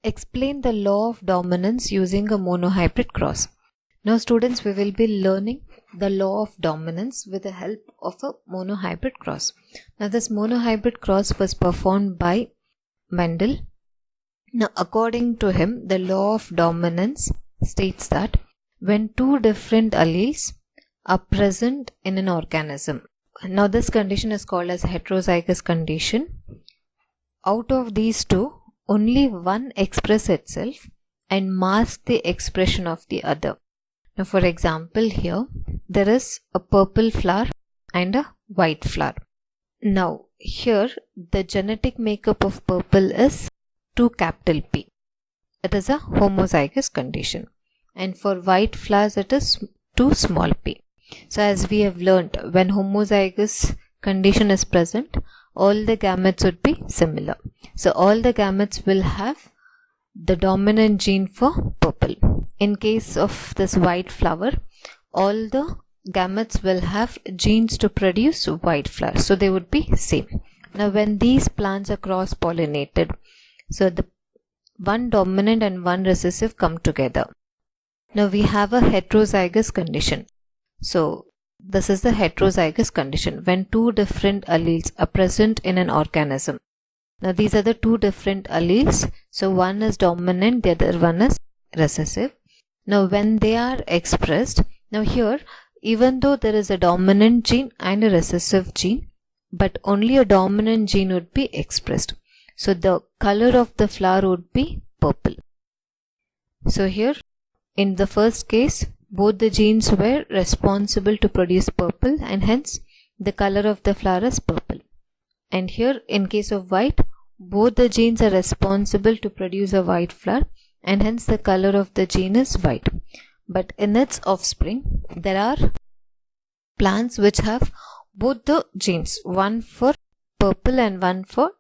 Explain the law of dominance using a monohybrid cross. Now students, we will be learning the law of dominance with the help of a monohybrid cross. Now this monohybrid cross was performed by Mendel. Now according to him, the law of dominance states that when two different alleles are present in an organism, now this condition is called as heterozygous condition. Out of these two, only one express itself and mask the expression of the other. Now for example, here there is a purple flower and a white flower. Now here the genetic makeup of purple is 2 capital P. It is a homozygous condition, and for white flowers it is 2 small p. So as we have learnt, when homozygous condition is present, all the gametes would be similar. So all the gametes will have the dominant gene for purple. In case of this white flower, all the gametes will have genes to produce white flowers, so they would be same. Now when these plants are cross pollinated, so the one dominant and one recessive come together. Now we have a heterozygous condition. So this is the heterozygous condition when two different alleles are present in an organism. Now these are the two different alleles. So one is dominant, the other one is recessive. Now when they are expressed, now here even though there is a dominant gene and a recessive gene, but only a dominant gene would be expressed. So the color of the flower would be purple. So here in the first case, both the genes were responsible to produce purple, and hence the color of the flower is purple. And here in case of white, both the genes are responsible to produce a white flower, and hence the color of the gene is white. But in its offspring, there are plants which have both the genes, one for purple and one for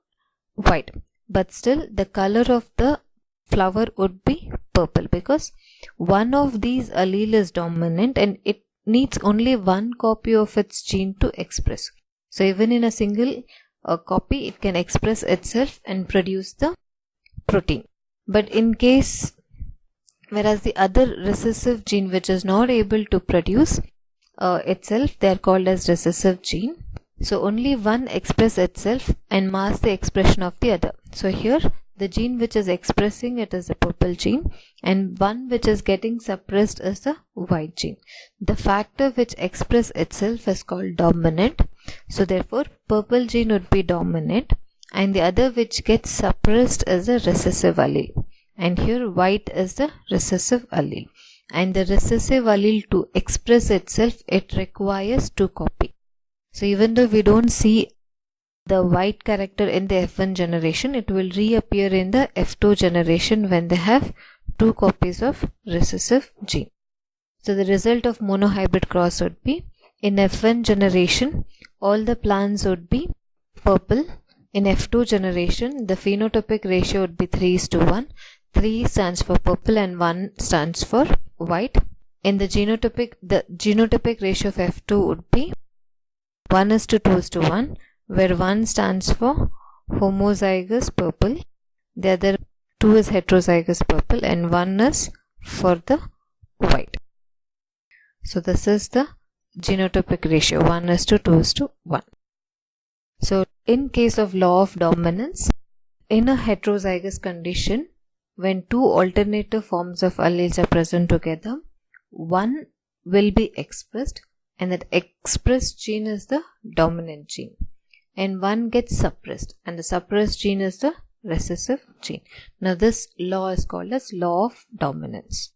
white, but still the color of the flower would be purple because one of these allele is dominant and it needs only one copy of its gene to express. So even in a single copy, it can express itself and produce the protein. But in case, whereas the other recessive gene which is not able to produce itself, they are called as recessive gene. So only one express itself and mask the expression of the other. So here the gene which is expressing it is the purple gene, and one which is getting suppressed is the white gene. The factor which express itself is called dominant. So therefore purple gene would be dominant, and the other which gets suppressed is a recessive allele. And here white is the recessive allele. And the recessive allele to express itself, it requires 2 copy. So even though we don't see the white character in the F1 generation, it will reappear in the F2 generation when they have 2 copies of recessive gene. So the result of monohybrid cross would be, in F1 generation, all the plants would be purple. In F2 generation, the phenotypic ratio would be 3:1. 3 stands for purple and 1 stands for white. In the genotypic ratio of F2 would be 1:2:1, where 1 stands for homozygous purple, the other 2 is heterozygous purple, and 1 is for the white. So this is the genotypic ratio, 1:2:1. So in case of law of dominance, in a heterozygous condition, when two alternative forms of alleles are present together, one will be expressed, and that expressed gene is the dominant gene, and one gets suppressed, and the suppressed gene is the recessive gene. Now this law is called as law of dominance.